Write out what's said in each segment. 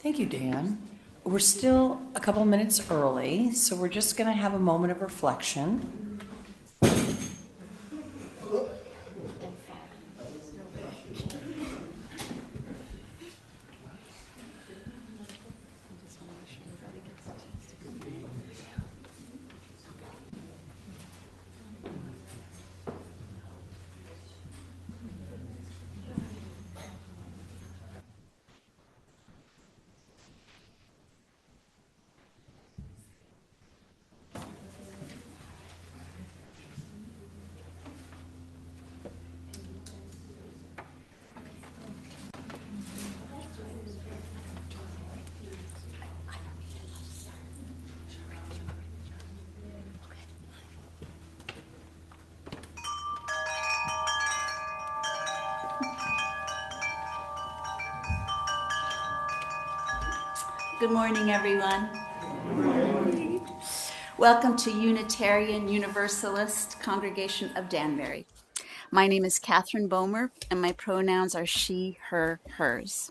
Thank you, Dan. We're still a couple minutes early, so we're just going to have a moment of reflection. Good morning, everyone. Good morning. Welcome to Unitarian Universalist Congregation of Danbury. My name is Catherine Bomer, and my pronouns are she, her, hers.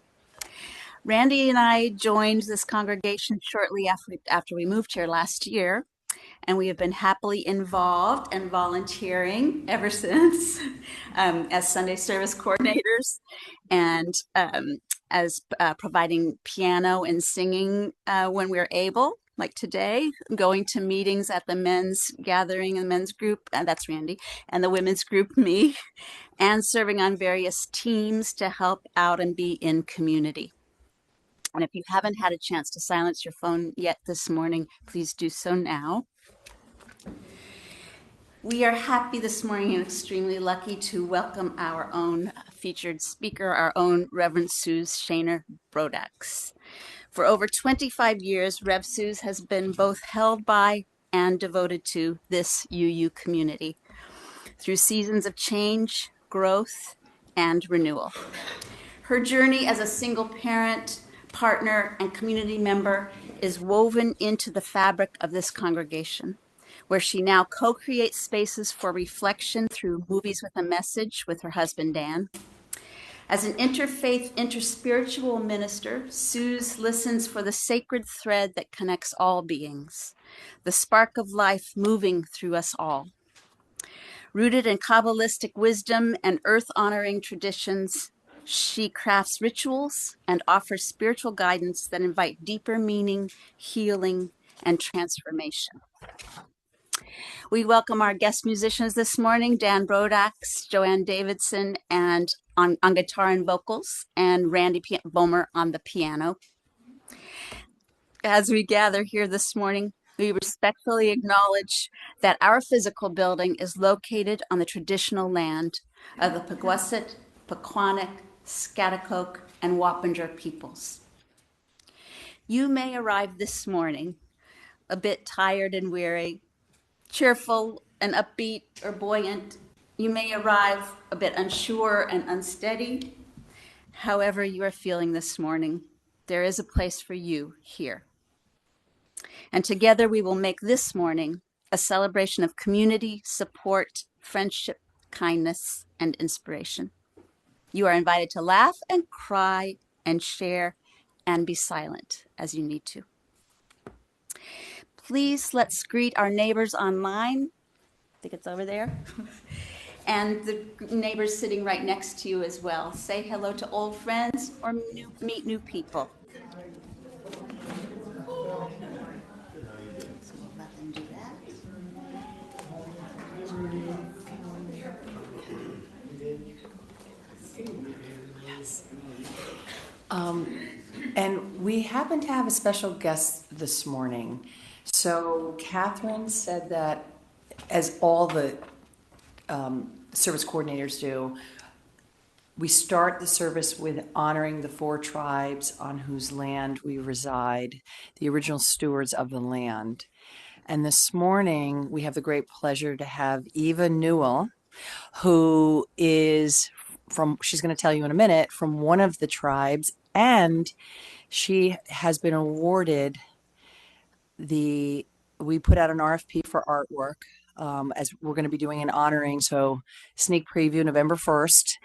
Randy and I joined this congregation shortly after we moved here last year, and we have been happily involved and volunteering ever since as Sunday service coordinators and as providing piano and singing when we're able, like today, going to meetings at the men's gathering and men's group, that's Randy, and the women's group, me, and serving on various teams to help out and be in community. And if you haven't had a chance to silence your phone yet this morning, please do so now. We are happy this morning and extremely lucky to welcome our own featured speaker, our own Reverend Suze Shaner-Brodax. For over 25 years, Rev Suze has been both held by and devoted to this UU community through seasons of change, growth, and renewal. Her journey as a single parent, partner, and community member is woven into the fabric of this congregation, where she now co-creates spaces for reflection through Movies with a Message with her husband, Dan. As an interfaith, interspiritual minister, Suze listens for the sacred thread that connects all beings, the spark of life moving through us all. Rooted in Kabbalistic wisdom and earth-honoring traditions, she crafts rituals and offers spiritual guidance that invite deeper meaning, healing, and transformation. We welcome our guest musicians this morning, Dan Brodax, Joanne Davidson, and on guitar and vocals, and Randy Bomer on the piano. As we gather here this morning, we respectfully acknowledge that our physical building is located on the traditional land of the Pequasit, Pequannock, Scaticoke, and Wappinger peoples. You may arrive this morning a bit tired and weary, cheerful and upbeat or buoyant. You may arrive a bit unsure and unsteady. However you are feeling this morning, there is a place for you here. And together we will make this morning a celebration of community, support, friendship, kindness, and inspiration. You are invited to laugh and cry and share and be silent as you need to. Please let's greet our neighbors online. I think it's over there. And the neighbors sitting right next to you as well. Say hello to old friends or meet new people. So we'll let them do that. And we happen to have a special guest this morning. So Catherine said that, as all the service coordinators do, we start the service with honoring the 4 tribes on whose land we reside, the original stewards of the land. And this morning, we have the great pleasure to have Eva Newell, who is she's going to tell you in a minute, from one of the tribes, and she has been awarded we put out an RFP for artwork, as we're going to be doing an honoring. So sneak preview, November 1st.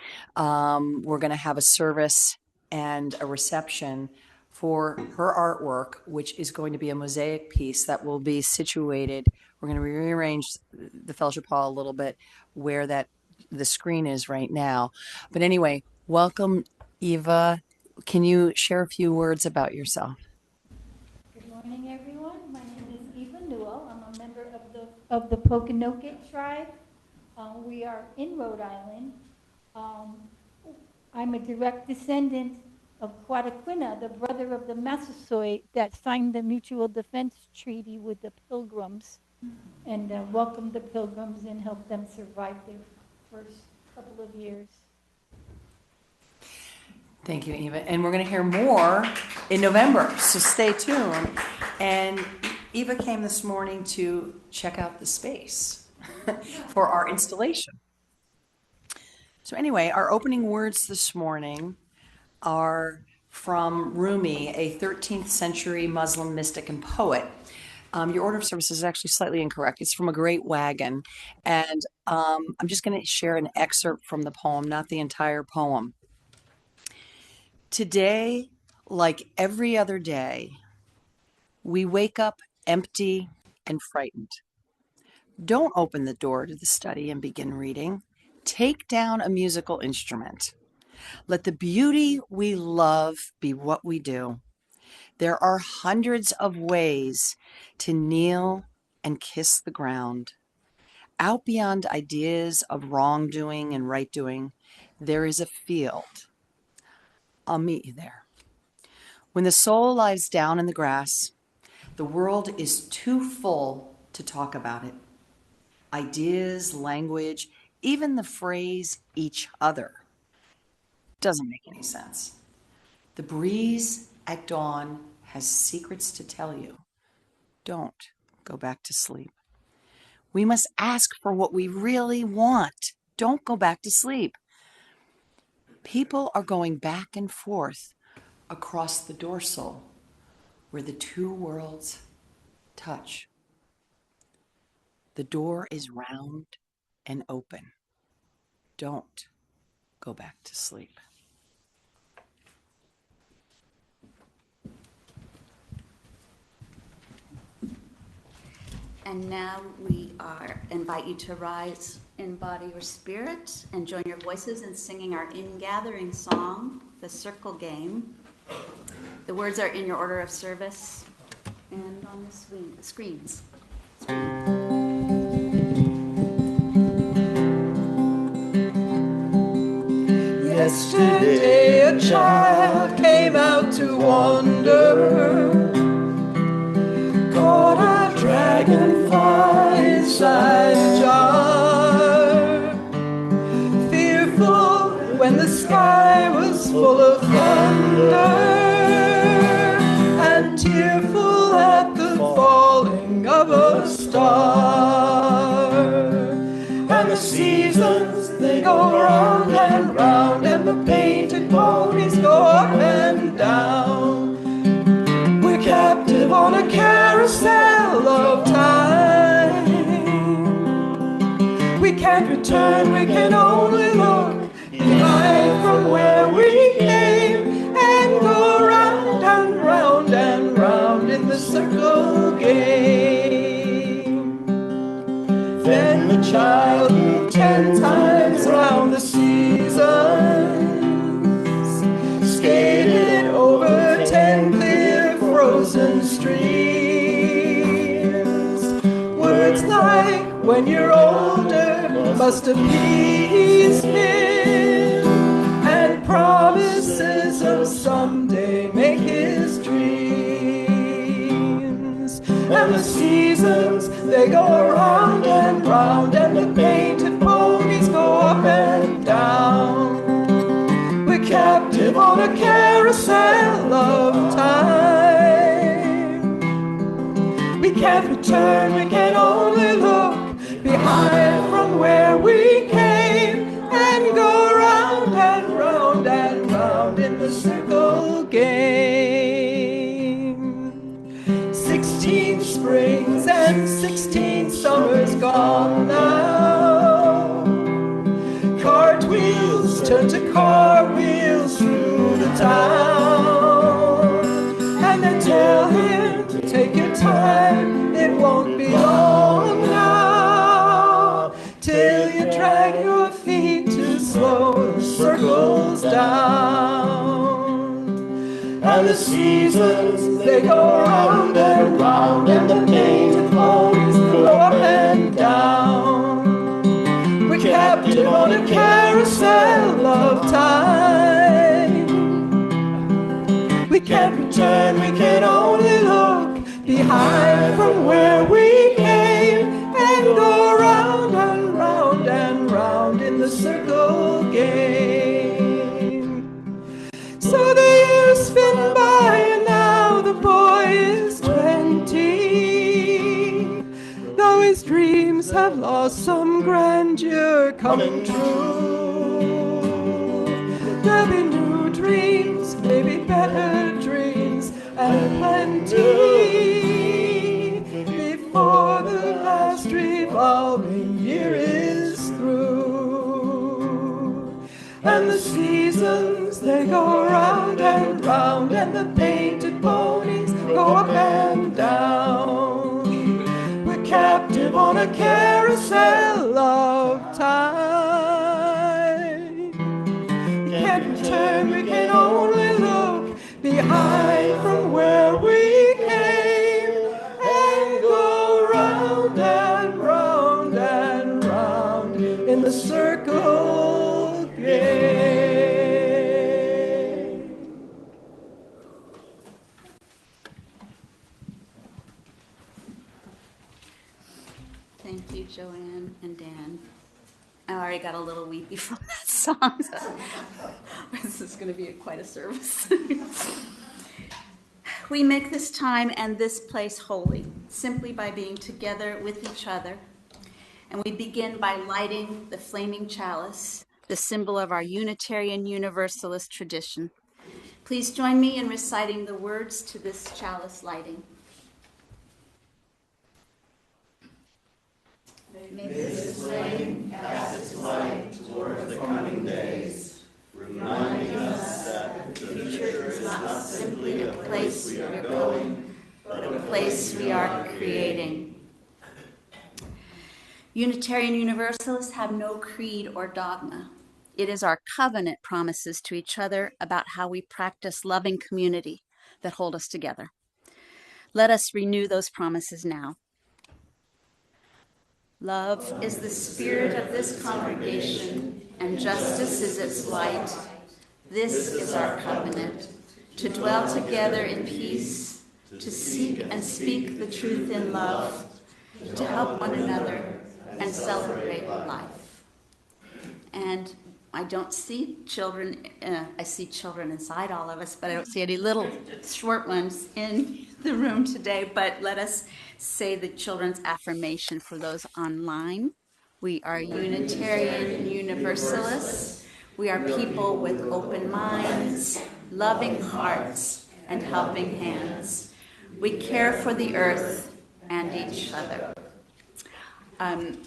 We're going to have a service and a reception for her artwork, which is going to be a mosaic piece that will be situated. We're going to rearrange the fellowship hall a little bit where the screen is right now. But anyway, welcome, Eva. Can you share a few words about yourself? Good morning, everyone. My name is Eva Newell. I'm a member of the Pokanoket tribe. We are in Rhode Island. I'm a direct descendant of Quataquina, the brother of the Massasoit that signed the Mutual Defense Treaty with the Pilgrims and welcomed the Pilgrims and helped them survive their first couple of years. Thank you, Eva. And we're going to hear more in November, so stay tuned. And Eva came this morning to check out the space for our installation. So anyway, our opening words this morning are from Rumi, a 13th century Muslim mystic and poet. Your order of service is actually slightly incorrect. It's from A Great Wagon. And I'm just going to share an excerpt from the poem, not the entire poem. Today, like every other day, we wake up empty and frightened. Don't open the door to the study and begin reading. Take down a musical instrument. Let the beauty we love be what we do. There are hundreds of ways to kneel and kiss the ground. Out beyond ideas of wrongdoing and right doing, there is a field. I'll meet you there. When the soul lies down in the grass, the world is too full to talk about it. Ideas, language, even the phrase each other doesn't make any sense. The breeze at dawn has secrets to tell you. Don't go back to sleep. We must ask for what we really want. Don't go back to sleep. People are going back and forth across the dorsal where the two worlds touch. The door is round and open. Don't go back to sleep. And now we invite you to rise in body or spirit and join your voices in singing our in-gathering song, The Circle Game. The words are in your order of service and on the screens. Yesterday a child came out to wander, caught a dragonfly inside a jar. Fearful when the sky was full of thunder, and tearful at the falling of a star. the seasons, they go round and round, and the painted ponies go up and down. We're captive on a carousel of time. We can't return, we can only look behind from where we came, and go round and round and round in the circle game. Then the child moved 10 times round the seasons, skated over 10 clear frozen streams. Words like, when you're older, must appease him, and promises of someday make his dreams. And the seasons, they go round and round, and the painted ponies go up and down. We're captive on a carousel of time. We can't return, we can only look behind from where we came, and go round and round and round in the circle game. 16 springs and 16 summers gone now. Cartwheels turn to car wheels through the town, and they tell him to take your time, it won't be long now, till you drag your feet to slow the circles down. And the seasons, they go round and round, and the painted ponies go up and down. We're captive on a carousel of time. We can't return, we can only look behind from where we came, and go round and round and round in the circle game. So the years spin by, and now the boy is 20. Though his dreams have lost some grandeur coming true, there'll be new dreams, maybe better dreams, and plenty, before the last revolving year is through. And the seasons, they go round and round, and the painted ponies go up and down. We're captive on a carousel of time. We can't return, we can only look behind from where we came, and go round and round and round in the circle game. Thank you, Joanne and Dan. I already got a little weepy from that song, so this is going to be quite a service. We make this time and this place holy simply by being together with each other. And we begin by lighting the flaming chalice, the symbol of our Unitarian Universalist tradition. Please join me in reciting the words to this chalice lighting. May this flame cast its light toward the coming days, reminding us that the future is not simply a place we are going, but a place we are creating. Unitarian Universalists have no creed or dogma. It is our covenant promises to each other about how we practice loving community that hold us together. Let us renew those promises now. Love is the spirit of this congregation, and justice is its light. This is our covenant, to dwell together in peace, to seek and speak the truth in love, to help one another and celebrate life. And I don't see children, I see children inside all of us, but I don't see any little short ones in the room today. But let us say the children's affirmation for those online. We are Unitarian Universalists. We are people with open minds, loving hearts, and helping hands. We care for the earth and each other.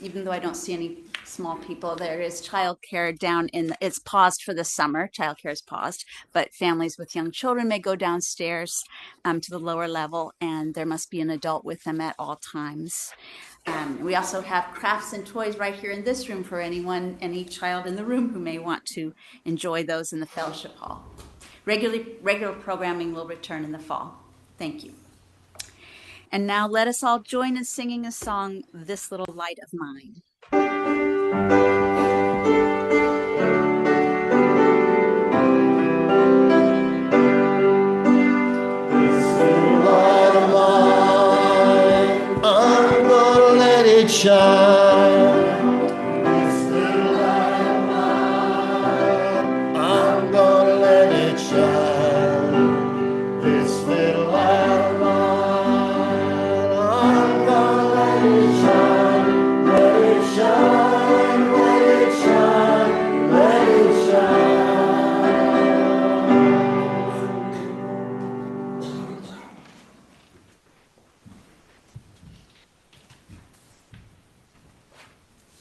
Even though I don't see any small people, there is childcare down it's paused for the summer. Childcare is paused, but families with young children may go downstairs to the lower level, and there must be an adult with them at all times. We also have crafts and toys right here in this room for any child in the room who may want to enjoy those in the fellowship hall. Regular programming will return in the fall. Thank you. And now let us all join in singing a song, This Little Light of Mine. This little light of mine, I'm gonna let it shine. This little light of mine, I'm gonna let it shine. This little light of mine, I'm gonna let it shine. Let it shine, let it shine, let it shine.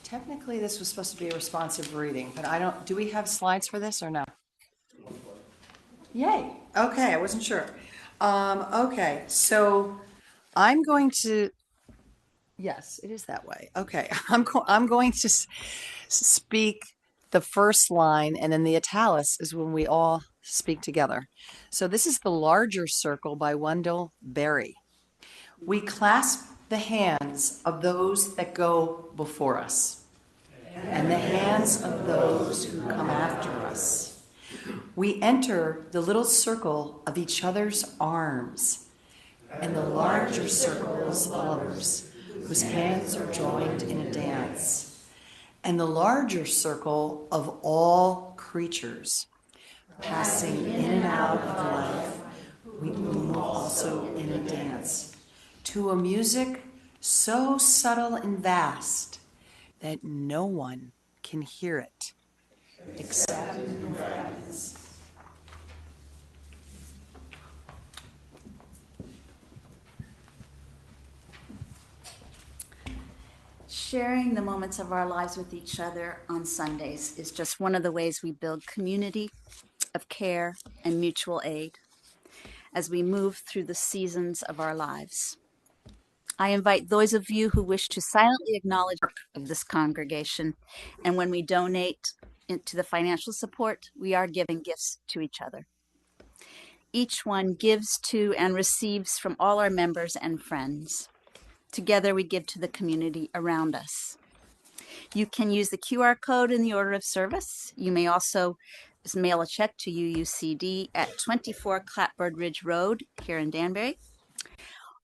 Technically, this was supposed to be a responsive reading, but do we have slides for this or no? Yay. Okay, I wasn't sure. Okay, so I'm going to, yes, it is that way. Okay, I'm going to speak the first line, and then the italics is when we all speak together. So this is The Larger Circle by Wendell Berry. We clasp the hands of those that go before us, and the hands of those who come after us. We enter the little circle of each other's arms, and the larger circles of lovers whose hands are joined in a dance, and the larger circle of all creatures, passing in and out of life, we move also in a dance, to a music so subtle and vast that no one can hear it except in fragments. Sharing the moments of our lives with each other on Sundays is just one of the ways we build community of care and mutual aid as we move through the seasons of our lives. I invite those of you who wish to silently acknowledge the work of this congregation, and when we donate to the financial support, we are giving gifts to each other. Each one gives to and receives from all our members and friends. Together we give to the community around us. You can use the QR code in the order of service. You may also mail a check to UUCD at 24 Clapboard Ridge Road here in Danbury.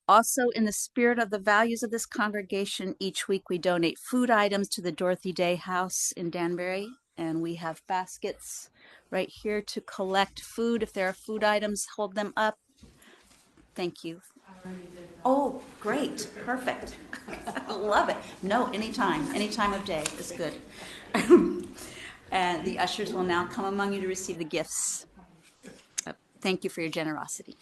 Also, in the spirit of the values of this congregation, each week we donate food items to the Dorothy Day House in Danbury, and we have baskets right here to collect food. If there are food items, hold them up. Thank you. Oh, great. Perfect. Love it. No, any time of day is good. And the ushers will now come among you to receive the gifts. Thank you for your generosity.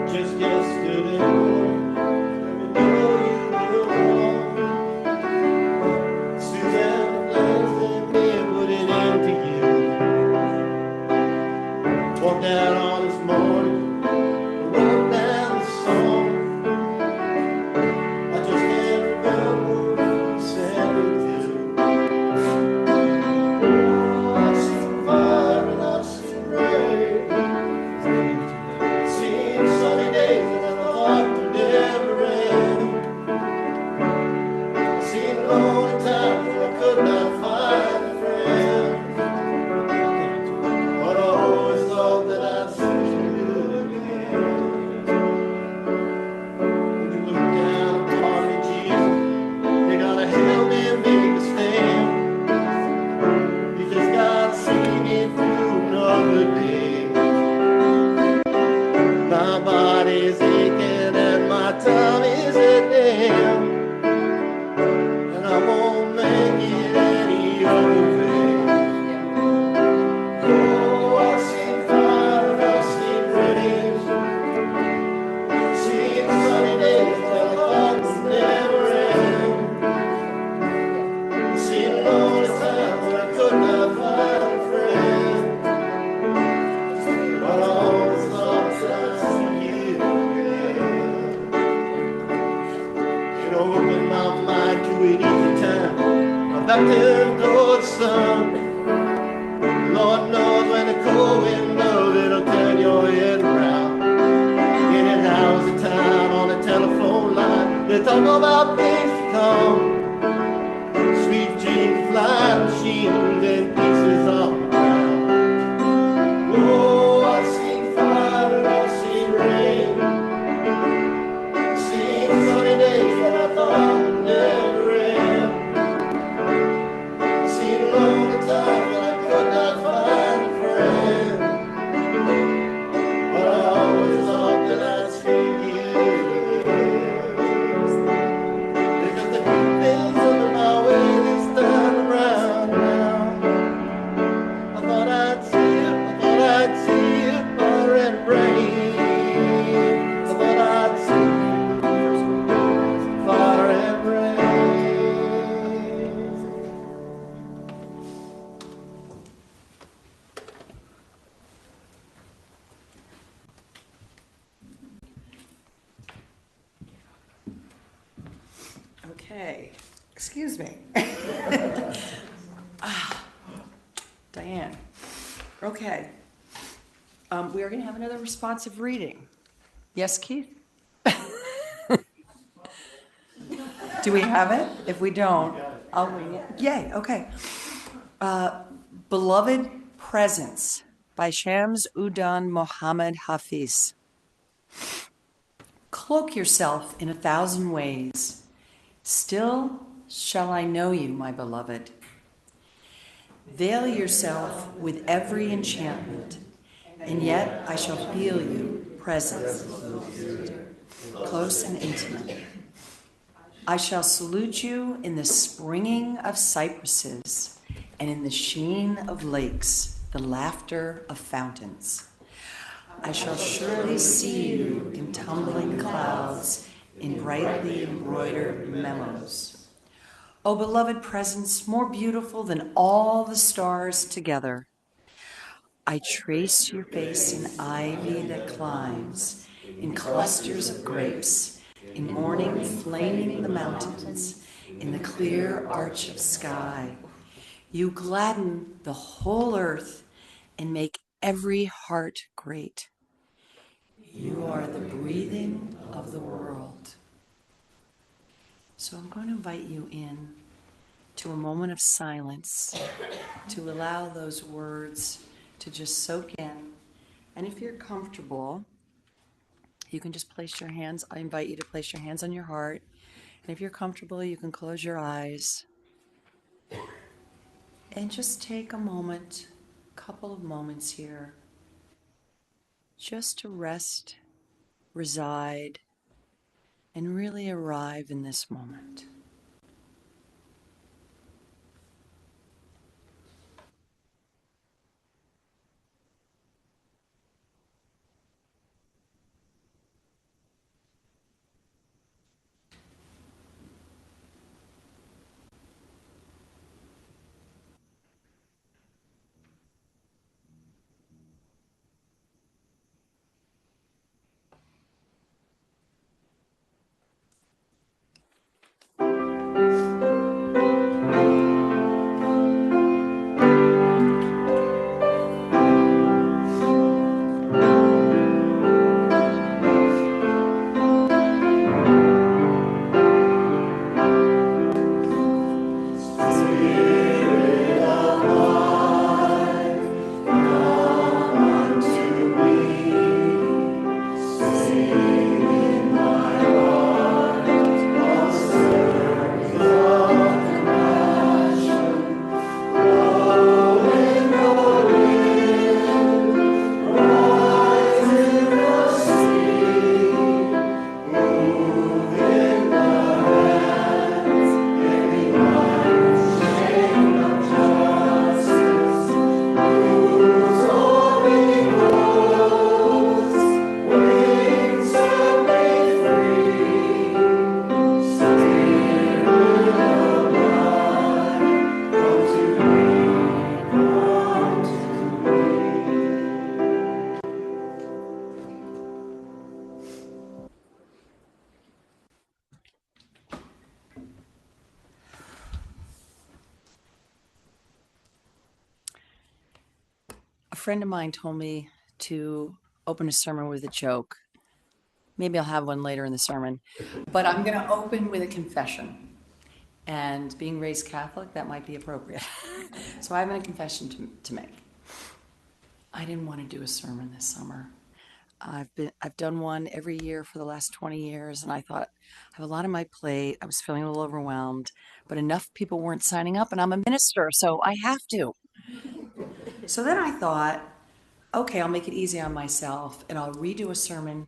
Just yesterday morning, I know you were wrong. Suzanne, the plans that we put it into you. Walked out on this morning, wrote down the song. I just can't remember what we said it to. Oh, I've seen fire and I've seen rain. Seen sunny days and I thought would never end. Seen lonely times when I could not find a friend. But I always thought that I'd see you again. When you look down upon me sweet easy time. Back to the sun. Lord knows when the cold wind blows, it'll turn your head around. In and out of town on the telephone line, they talk about things to come. Sweet dreams, flying machines, and pieces on the ground. Oh, I've seen fire and I've seen rain. I've seen sunny days that I thought would never end. I've seen lonely times when I could not find a friend. But I always thought that I'd see you again. Because the good things under my way this time around now. I thought I'd see you, fire and rain. I thought I'd see you, fire and rain. Okay, excuse me. Diane. Okay. We are going to have another responsive reading. Yes, Keith? Do we have it? If we don't, I'll wing it. Yay, okay. Beloved Presence by Shams Udan Mohammed Hafiz. Cloak yourself in 1,000 ways. Still shall I know you, my beloved. Veil yourself with every enchantment, and yet I shall feel you present, close and intimate. I shall salute you in the springing of cypresses and in the sheen of lakes, the laughter of fountains. I shall surely see you in tumbling clouds, in brightly embroidered memos. O beloved presence, more beautiful than all the stars together, I trace your face in ivy that climbs, in clusters of grapes, in morning flaming the mountains, in the clear arch of sky. You gladden the whole earth and make every heart great. You are the breathing of the world. So I'm going to invite you in to a moment of silence to allow those words to just soak in. And if you're comfortable, you can just place your hands. I invite you to place your hands on your heart. And if you're comfortable, you can close your eyes and just take a moment, a couple of moments here, just to rest, reside, and really arrive in this moment. friend of mine told me to open a sermon with a joke. Maybe I'll have one later in the sermon. But I'm going to open with a confession. And being raised Catholic, that might be appropriate. So I have a confession to make. I didn't want to do a sermon this summer. I've done one every year for the last 20 years, and I thought I have a lot on my plate. I was feeling a little overwhelmed, but enough people weren't signing up, and I'm a minister, so I have to. So then I thought, okay, I'll make it easy on myself, and I'll redo a sermon.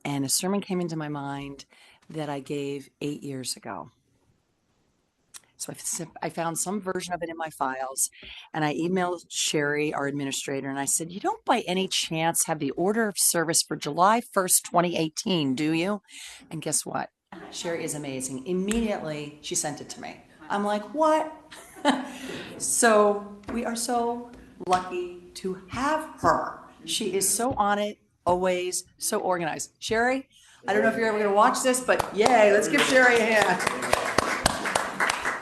And a sermon came into my mind that I gave 8 years ago. So I found some version of it in my files, and I emailed Sherry, our administrator, and I said, "You don't by any chance have the order of service for July 1st, 2018, do you?" And guess what? Sherry is amazing. Immediately, she sent it to me. I'm like, what? So we are so lucky to have her. She is so on it, always so organized. Sherry, I don't know if you're ever going to watch this, but yay, let's give Sherry a hand.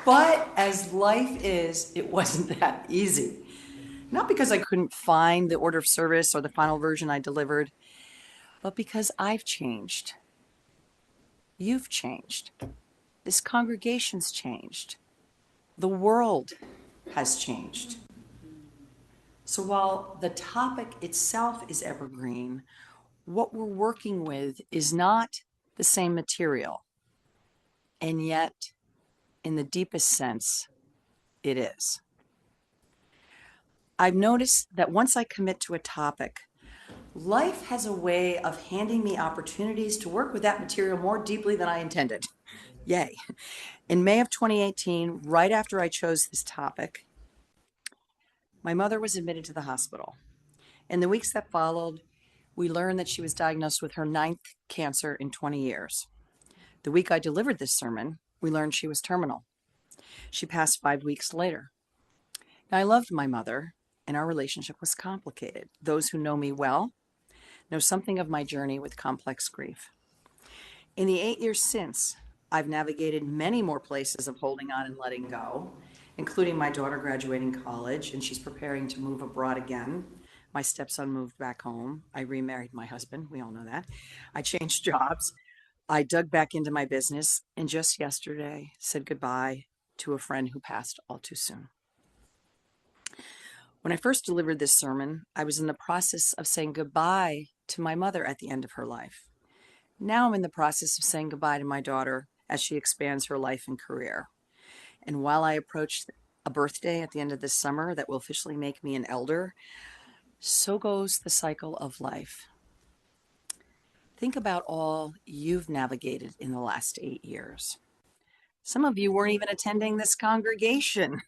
But as life is, it wasn't that easy. Not because I couldn't find the order of service or the final version I delivered, but because I've changed. You've changed. This congregation's changed. The world has changed. So while the topic itself is evergreen, what we're working with is not the same material. And yet, in the deepest sense, it is. I've noticed that once I commit to a topic, life has a way of handing me opportunities to work with that material more deeply than I intended. Yay. In May of 2018, right after I chose this topic, my mother was admitted to the hospital. In the weeks that followed, we learned that she was diagnosed with her 9th cancer in 20 years. The week I delivered this sermon, we learned she was terminal. She passed 5 weeks later. Now, I loved my mother, and our relationship was complicated. Those who know me well know something of my journey with complex grief. In the 8 years since, I've navigated many more places of holding on and letting go, including my daughter graduating college, and she's preparing to move abroad again. My stepson moved back home. I remarried my husband. We all know that. I changed jobs. I dug back into my business, and just yesterday said goodbye to a friend who passed all too soon. When I first delivered this sermon, I was in the process of saying goodbye to my mother at the end of her life. Now I'm in the process of saying goodbye to my daughter as she expands her life and career. And while I approach a birthday at the end of this summer that will officially make me an elder, so goes the cycle of life. Think about all you've navigated in the last 8 years. Some of you weren't even attending this congregation.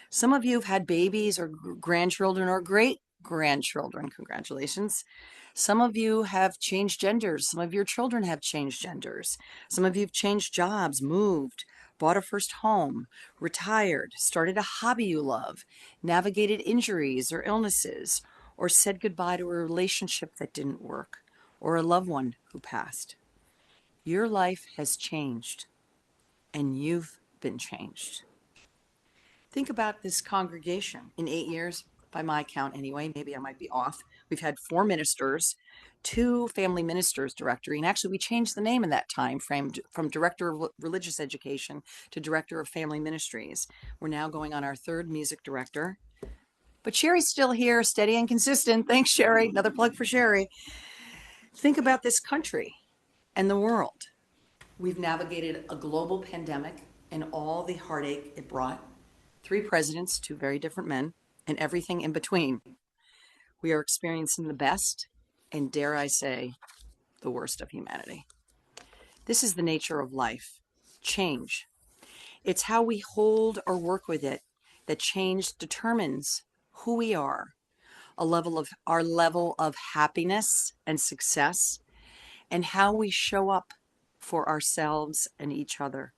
Some of you have had babies or grandchildren or great-grandchildren. Congratulations. Some of you have changed genders. Some of your children have changed genders. Some of you have changed jobs, moved, bought a first home, retired, started a hobby you love, navigated injuries or illnesses, or said goodbye to a relationship that didn't work, or a loved one who passed. Your life has changed, and you've been changed. Think about this congregation. In 8 years, by my count anyway, maybe I might be off, we've had 4 ministers, 2 family ministers directory, and actually we changed the name in that time frame from Director of Religious Education to Director of Family Ministries. We're now going on our 3rd music director. But Sherry's still here, steady and consistent. Thanks, Sherry. Another plug for Sherry. Think about this country and the world. We've navigated a global pandemic and all the heartache it brought. 3 presidents, 2 very different men, and everything in between. We are experiencing the best, and dare I say, the worst of humanity. This is the nature of life, change. It's how we hold or work with it that change determines who we are, our level of happiness and success, and how we show up for ourselves and each other.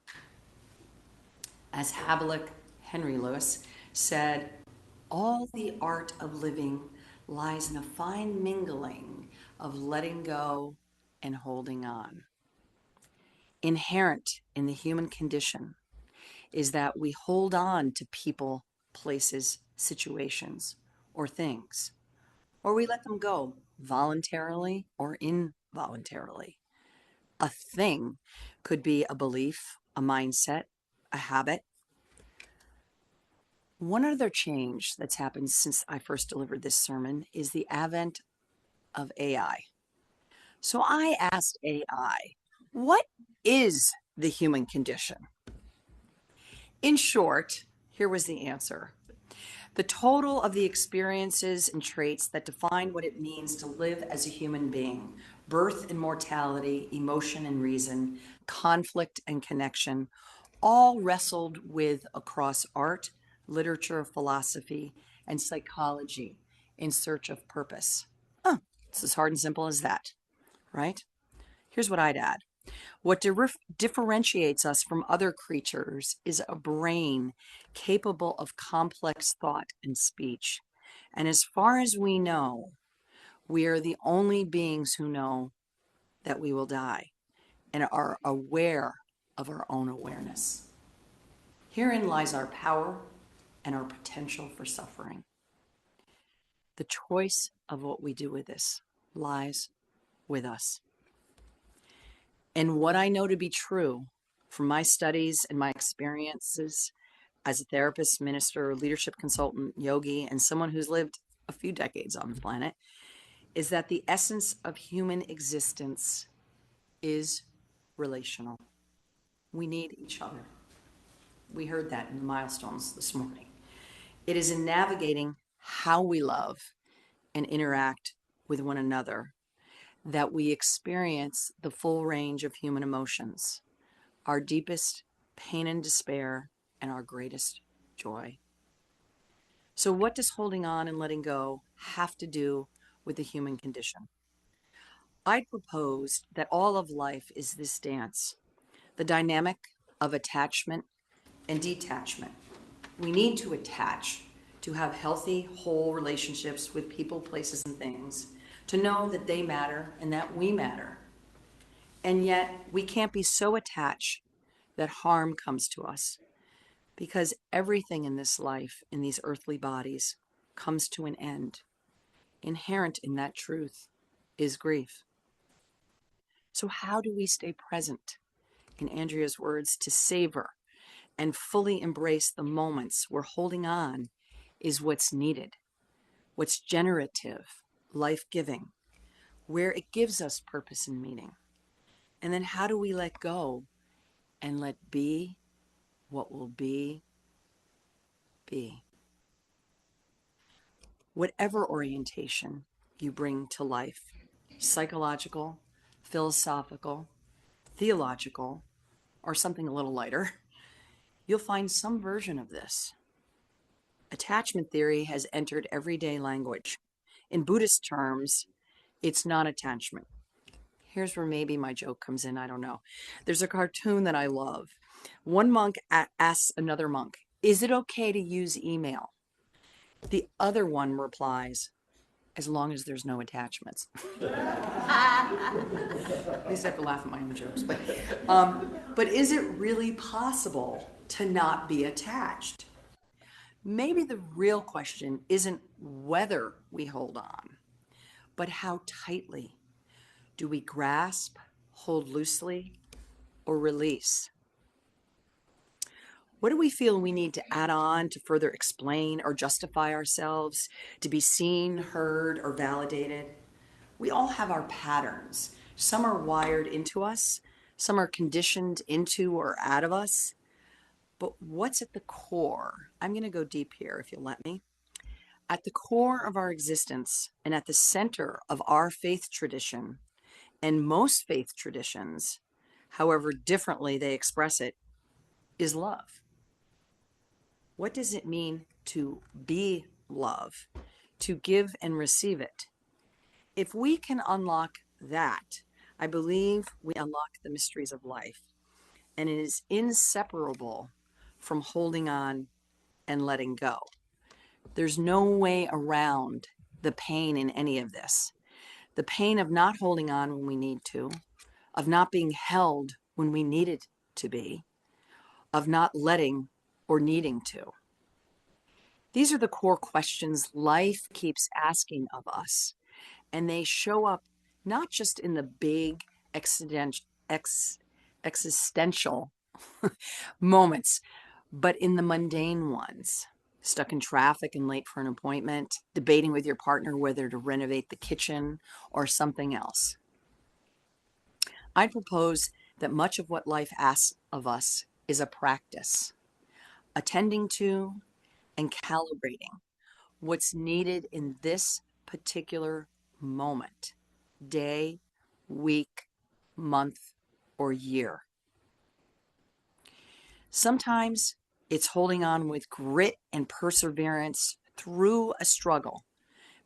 As Havelock Henry Lewis said, all the art of living lies in a fine mingling of letting go and holding on. Inherent in the human condition is that we hold on to people, places, situations, or things, or we let them go voluntarily or involuntarily. A thing could be a belief, a mindset, a habit. One other change that's happened since I first delivered this sermon is the advent of AI. So I asked AI, what is the human condition? In short, here was the answer. The total of the experiences and traits that define what it means to live as a human being, birth and mortality, emotion and reason, conflict and connection, all wrestled with across art, literature, philosophy, and psychology in search of purpose. It's as hard and simple as that, right? Here's what I'd add. What differentiates us from other creatures is a brain capable of complex thought and speech. And as far as we know, we are the only beings who know that we will die and are aware of our own awareness. Herein lies our power and our potential for suffering. The choice of what we do with this lies with us. And what I know to be true from my studies and my experiences as a therapist, minister, leadership consultant, yogi, and someone who's lived a few decades on the planet is that the essence of human existence is relational. We need each other. We heard that in the milestones this morning. It is in navigating how we love and interact with one another that we experience the full range of human emotions, our deepest pain and despair, and our greatest joy. So what does holding on and letting go have to do with the human condition? I proposed that all of life is this dance, the dynamic of attachment and detachment. We need to attach to have healthy, whole relationships with people, places, and things, to know that they matter and that we matter. And yet we can't be so attached that harm comes to us, because everything in this life, in these earthly bodies, comes to an end. Inherent in that truth is grief. So how do we stay present? In Andrea's words, to savor and fully embrace the moments where holding on is what's needed, what's generative, life-giving, where it gives us purpose and meaning. And then how do we let go and let be what will be? Whatever orientation you bring to life, psychological, philosophical, theological, or something a little lighter, you'll find some version of this. Attachment theory has entered everyday language. In Buddhist terms, it's non-attachment. Here's where maybe my joke comes in, I don't know. There's a cartoon that I love. One monk asks another monk, "Is it okay to use email?" The other one replies, "As long as there's no attachments." At least I have to laugh at my own jokes. But is it really possible to not be attached? Maybe the real question isn't whether we hold on, but how tightly. Do we grasp, hold loosely, or release? What do we feel we need to add on to further explain or justify ourselves, to be seen, heard, or validated? We all have our patterns. Some are wired into us, some are conditioned into or out of us. But what's at the core? I'm going to go deep here if you'll let me. At the core of our existence and at the center of our faith tradition, and most faith traditions, however differently they express it, is love. What does it mean to be love, to give and receive it? If we can unlock that, I believe we unlock the mysteries of life, and it is inseparable from holding on and letting go. There's no way around the pain in any of this. The pain of not holding on when we need to, of not being held when we needed to be, of not letting or needing to. These are the core questions life keeps asking of us, and they show up not just in the big existential moments, but in the mundane ones. Stuck in traffic and late for an appointment, debating with your partner whether to renovate the kitchen or something else. I'd propose that much of what life asks of us is a practice, attending to and calibrating what's needed in this particular moment, day, week, month, or year. Sometimes it's holding on with grit and perseverance through a struggle,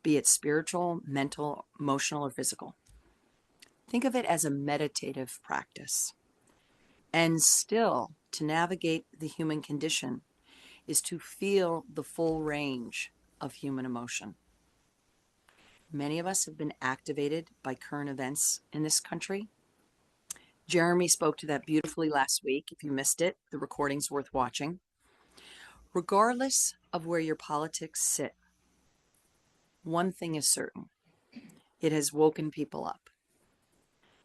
be it spiritual, mental, emotional, or physical. Think of it as a meditative practice. And still, to navigate the human condition is to feel the full range of human emotion. Many of us have been activated by current events in this country. Jeremy spoke to that beautifully last week. If you missed it, the recording's worth watching. Regardless of where your politics sit, one thing is certain: it has woken people up.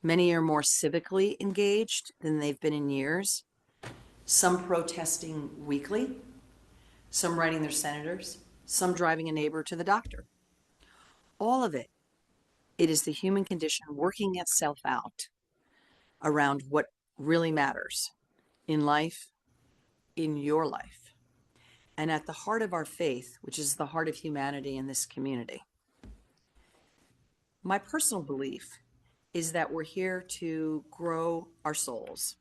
Many are more civically engaged than they've been in years, some protesting weekly, some writing their senators, some driving a neighbor to the doctor. All of it is the human condition working itself out around what really matters in life, in your life, and at the heart of our faith, which is the heart of humanity in this community. My personal belief is that we're here to grow our souls.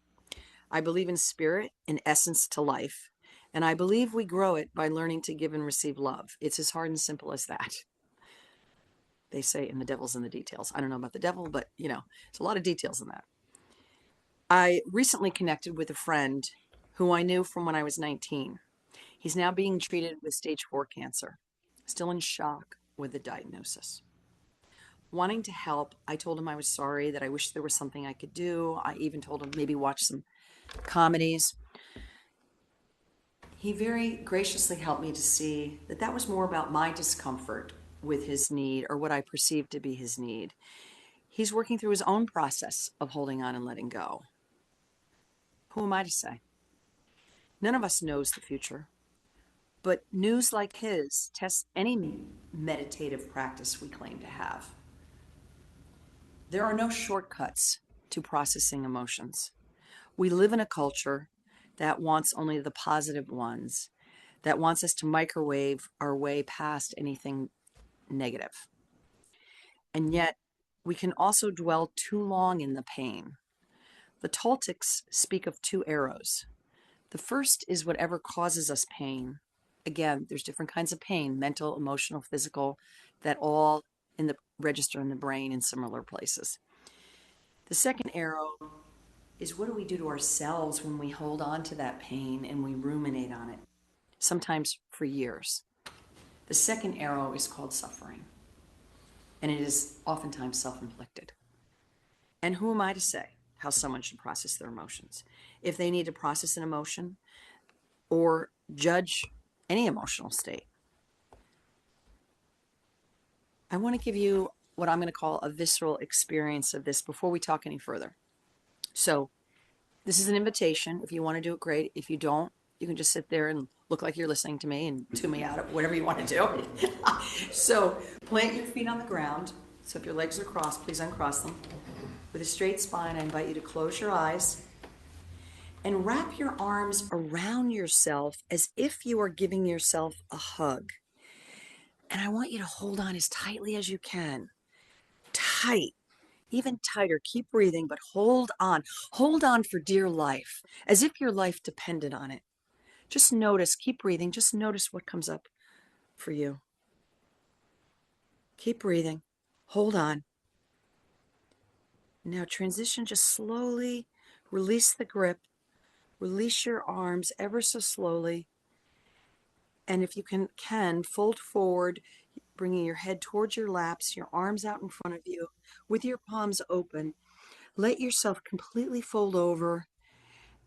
I believe in spirit, in essence to life, and I believe we grow it by learning to give and receive love. It's as hard and simple as that. They say, and the devil's in the details. I don't know about the devil, but there's a lot of details in that. I recently connected with a friend who I knew from when I was 19. He's now being treated with stage 4 cancer, still in shock with the diagnosis. Wanting to help, I told him I was sorry, that I wished there was something I could do. I even told him maybe watch some comedies. He very graciously helped me to see that that was more about my discomfort with his need, or what I perceived to be his need. He's working through his own process of holding on and letting go. Who am I to say? None of us knows the future, but news like his tests any meditative practice we claim to have. There are no shortcuts to processing emotions. We live in a culture that wants only the positive ones, that wants us to microwave our way past anything negative. And yet, we can also dwell too long in the pain. The Toltecs speak of 2 arrows. The first is whatever causes us pain. Again, there's different kinds of pain, mental, emotional, physical, that all register in the brain in similar places. The second arrow is, what do we do to ourselves when we hold on to that pain and we ruminate on it, sometimes for years. The second arrow is called suffering, and it is oftentimes self-inflicted. And who am I to say how someone should process their emotions? If they need to process an emotion or judge any emotional state. I want to give you what I'm going to call a visceral experience of this before we talk any further. So this is an invitation. If you want to do it, great. If you don't, you can just sit there and look like you're listening to me and tune me out, whatever you want to do. So plant your feet on the ground. So if your legs are crossed, please uncross them. With a straight spine, I invite you to close your eyes and wrap your arms around yourself as if you are giving yourself a hug. And I want you to hold on as tightly as you can. Tight. Even tighter. Keep breathing, but hold on. Hold on for dear life, as if your life depended on it. Just notice, keep breathing. Just notice what comes up for you. Keep breathing. Hold on. Now transition, just slowly release the grip. Release your arms ever so slowly. And if you can fold forward, bringing your head towards your laps, your arms out in front of you, with your palms open. Let yourself completely fold over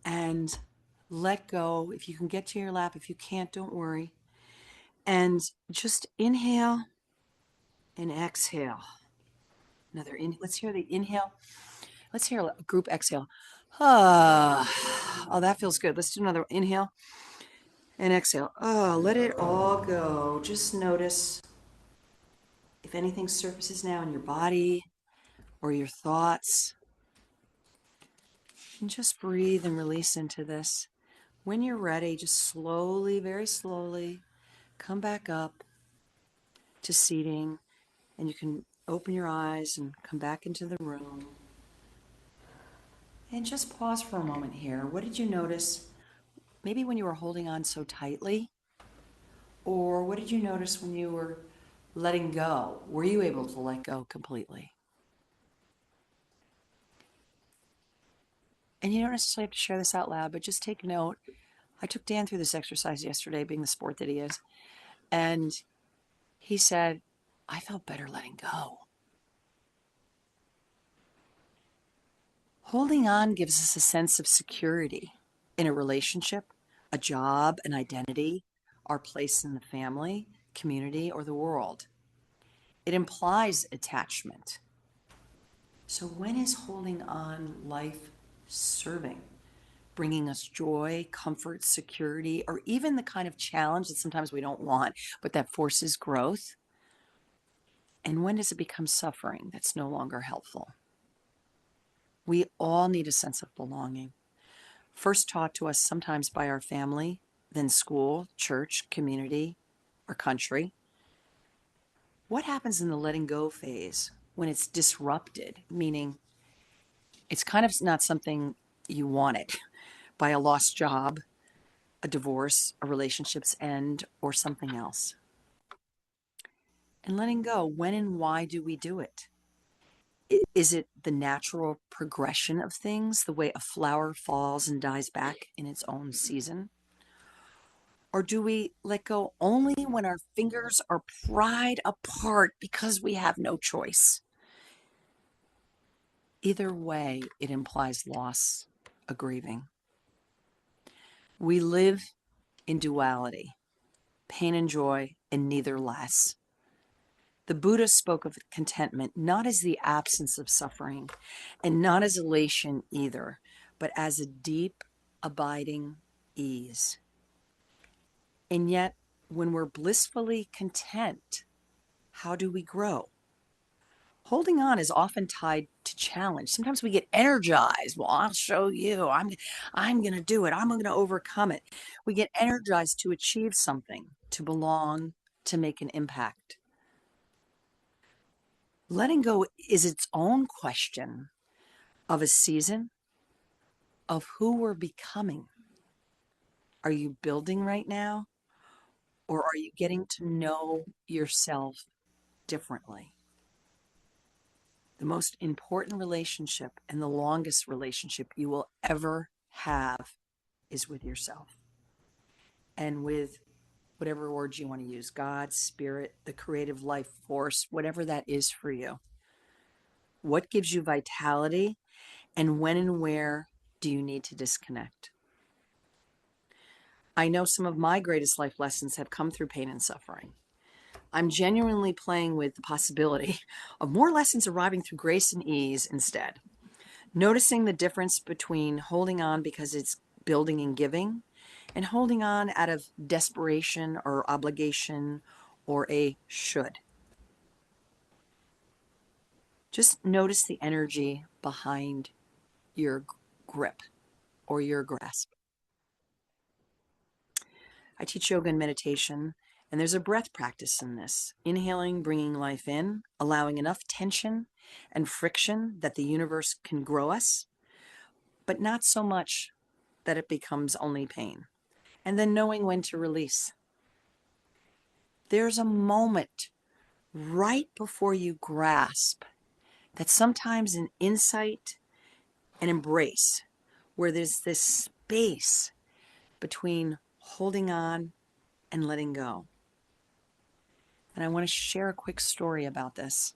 and let go. If you can get to your lap, if you can't, don't worry. And just inhale and exhale. Let's hear the inhale. Let's hear a group exhale. Oh, that feels good. Let's do another inhale and exhale. Oh, let it all go. Just notice if anything surfaces now in your body or your thoughts. And just breathe and release into this. When you're ready, just slowly, very slowly, come back up to seating, and you can open your eyes and come back into the room. And just pause for a moment here. What did you notice? Maybe when you were holding on so tightly? Or what did you notice when you were letting go? Were you able to let go completely? And you don't necessarily have to share this out loud, but just take note. I took Dan through this exercise yesterday, being the sport that he is, and he said, I felt better letting go. Holding on gives us a sense of security in a relationship, a job, an identity, our place in the family, community, or the world. It implies attachment. So when is holding on life serving? Bringing us joy, comfort, security, or even the kind of challenge that sometimes we don't want, but that forces growth? And when does it become suffering that's no longer helpful? We all need a sense of belonging. First taught to us sometimes by our family, then school, church, community, our country. What happens in the letting go phase when it's disrupted, meaning it's kind of not something you wanted, by a lost job, a divorce, a relationship's end, or something else? And letting go, when and why do we do it? Is it the natural progression of things, the way a flower falls and dies back in its own season? Or do we let go only when our fingers are pried apart because we have no choice? Either way, it implies loss, a grieving. We live in duality, pain and joy, and neither less. The Buddha spoke of contentment not as the absence of suffering and not as elation either, but as a deep, abiding ease. And yet, when we're blissfully content, how do we grow? Holding on is often tied to challenge. Sometimes we get energized. Well, I'll show you. I'm going to do it. I'm going to overcome it. We get energized to achieve something, to belong, to make an impact. Letting go is its own question of a season, of who we're becoming. Are you building right now, or are you getting to know yourself differently? The most important relationship and the longest relationship you will ever have is with yourself and with whatever words you want to use, God, spirit, the creative life force, whatever that is for you. What gives you vitality, and when and where do you need to disconnect? I know some of my greatest life lessons have come through pain and suffering. I'm genuinely playing with the possibility of more lessons arriving through grace and ease instead. Noticing the difference between holding on because it's building and giving, and holding on out of desperation or obligation or a should. Just notice the energy behind your grip or your grasp. I teach yoga and meditation, and there's a breath practice in this. Inhaling, bringing life in, allowing enough tension and friction that the universe can grow us, but not so much that it becomes only pain. And then knowing when to release. There's a moment right before you grasp that sometimes an insight and embrace where there's this space between holding on and letting go. And I want to share a quick story about this.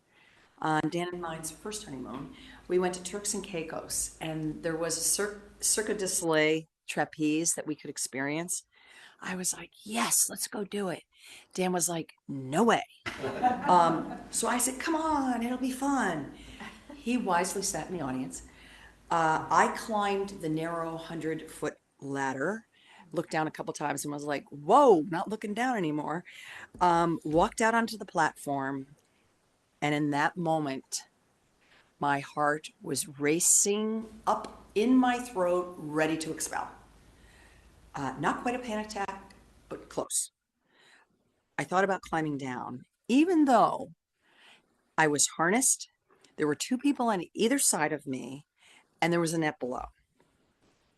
On Dan and mine's first honeymoon, we went to Turks and Caicos, and there was a Cirque du Soleil trapeze that we could experience. I was like, yes, let's go do it. Dan was like, no way. So I said, come on, it'll be fun. He wisely sat in the audience. I climbed the narrow 100-foot ladder, looked down a couple times and was like, whoa, not looking down anymore. Walked out onto the platform. And in that moment, my heart was racing up in my throat, ready to expel. Not quite a panic attack, but close. I thought about climbing down, even though I was harnessed. There were 2 people on either side of me, and there was a net below.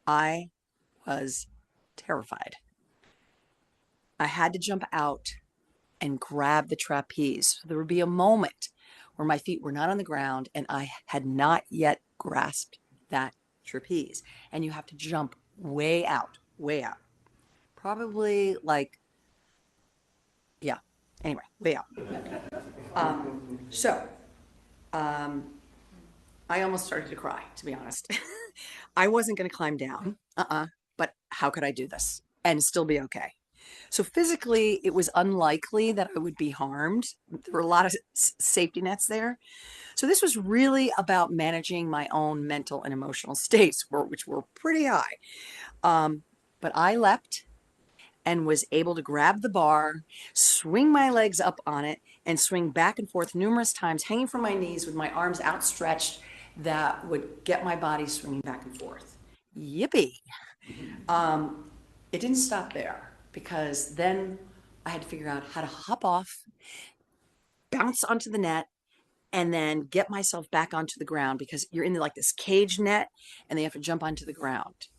I was terrified. I had to jump out and grab the trapeze. So there would be a moment where my feet were not on the ground and I had not yet grasped that trapeze. And you have to jump way out, way out. Probably like, yeah, anyway, way out. I almost started to cry, to be honest. I wasn't going to climb down, but how could I do this and still be okay? So physically, it was unlikely that I would be harmed. There were a lot of safety nets there. So this was really about managing my own mental and emotional states, which were pretty high. But I leapt and was able to grab the bar, swing my legs up on it, and swing back and forth numerous times, hanging from my knees with my arms outstretched that would get my body swinging back and forth. Yippee. It didn't stop there, because then I had to figure out how to hop off, bounce onto the net, and then get myself back onto the ground, because you're in like this cage net and they have to jump onto the ground.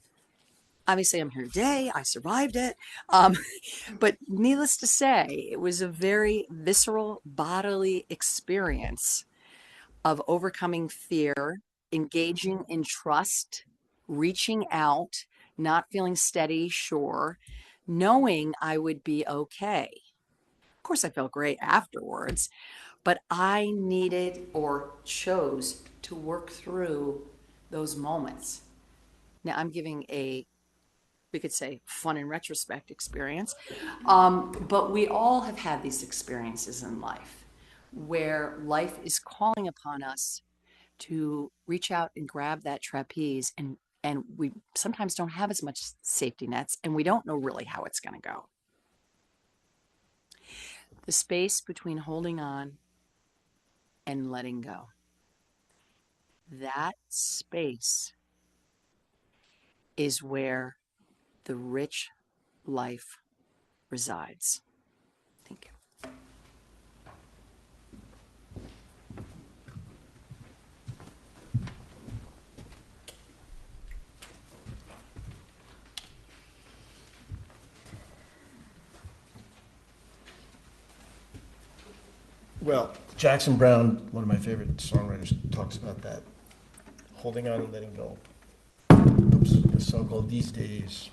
Obviously, I'm here today. I survived it. But needless to say, it was a very visceral bodily experience of overcoming fear, engaging in trust, reaching out, not feeling steady, sure, knowing I would be okay. Of course, I felt great afterwards, but I needed or chose to work through those moments. Now, I'm giving we could say, fun in retrospect experience, but we all have had these experiences in life where life is calling upon us to reach out and grab that trapeze, and we sometimes don't have as much safety nets, and we don't know really how it's going to go. The space between holding on and letting go. That space is where the rich life resides. Thank you. Well, Jackson Browne, one of my favorite songwriters, talks about that, holding on and letting go. Oops, a song called These Days.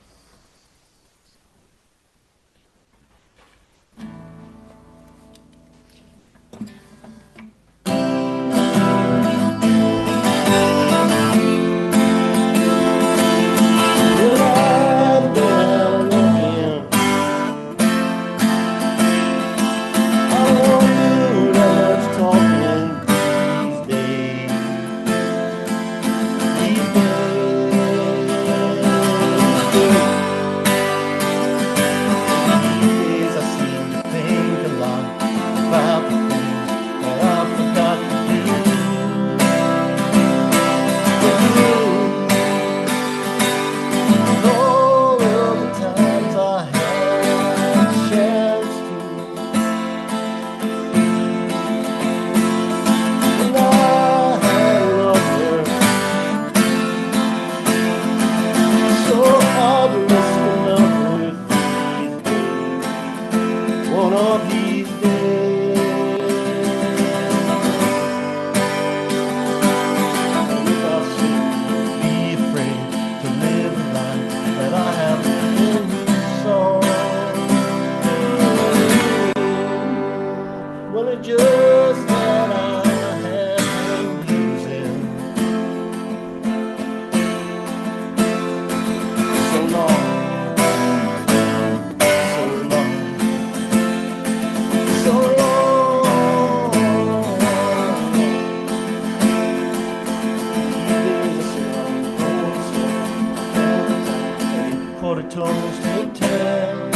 tell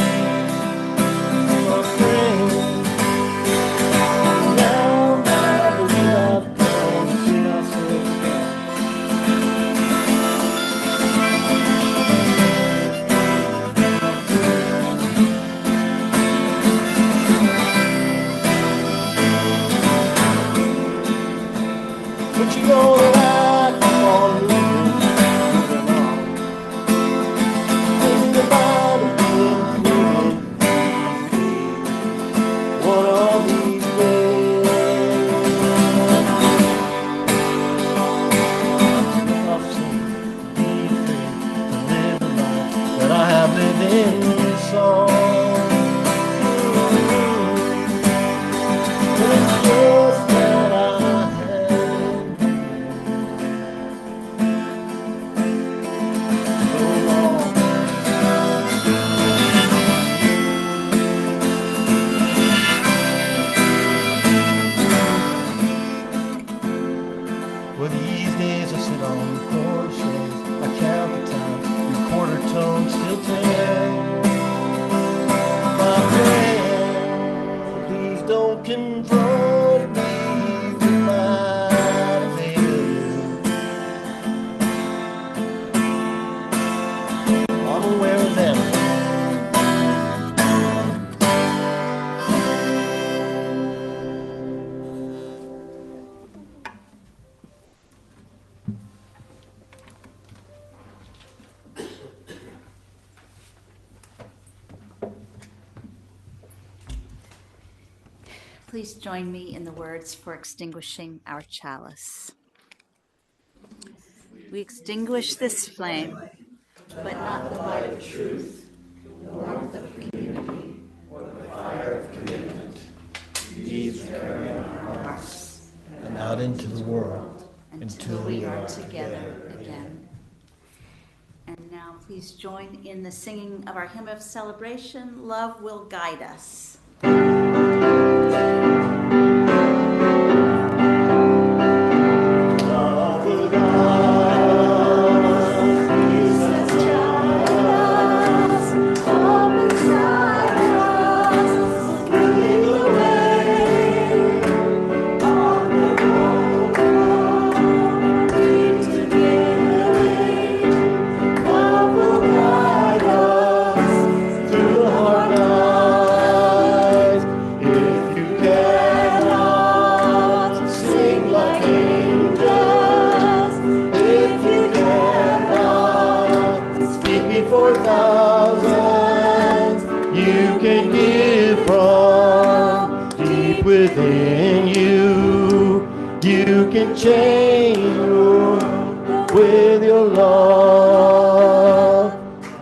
my friends. Now that we have come to see ourselves again. But you know that I keep on moving on. Thinking about it being proven one of these days. I've seen anything to live a life that I have lived in this song. But it's just that I haven't so long. Well, these days I sit on the porch and I count the time. Your quarter tone still tells my friend, please don't confront me with my failure. I'm aware of them. Please join me in the words for extinguishing our chalice. We extinguish this flame, but not the light of truth. These carry our hearts and out into the world Until we are together again. And now please join in the singing of our hymn of celebration, Love Will Guide Us. Love will guide us, Jesus guide us, come inside us, lead the way on the road, lead to giving. Love will guide us through the hard nights. If you cannot sing like angels, if you cannot speak before thousands, you can give from deep within you. You can change the world with your love.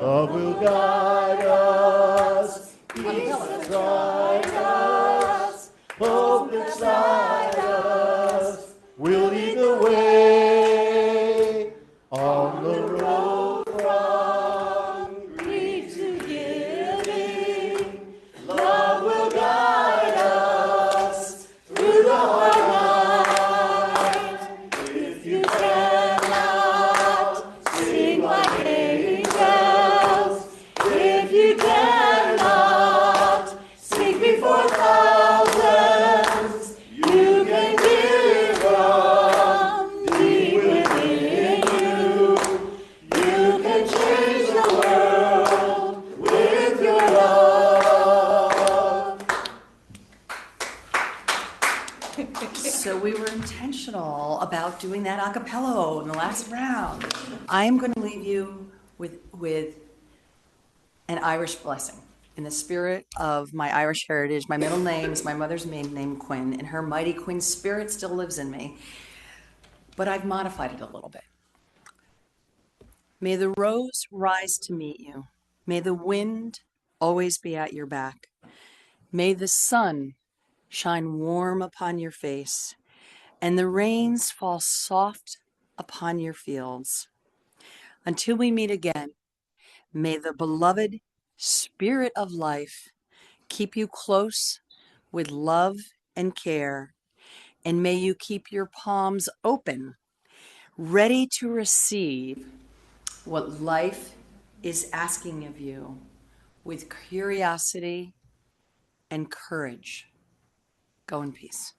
Love will guide us, peace will guide us, hope inside us. We'll lead the way on the road from greed to giving. Love will guide us through the hard night. If you cannot sing like angels, if you cannot speak before thousands, you can give from deep within you. You can change the world with your love. So we were intentional about doing that a cappella in the last round. I'm going to leave you with an Irish blessing. In the spirit of my Irish heritage, my middle name is my mother's maiden name, Quinn, and her mighty Quinn spirit still lives in me. But I've modified it a little bit. May the rose rise to meet you. May the wind always be at your back. May the sun shine warm upon your face, and the rains fall soft upon your fields. Until we meet again, may the beloved Spirit of life keep you close with love and care, and may you keep your palms open, ready to receive what life is asking of you with curiosity and courage. Go in peace.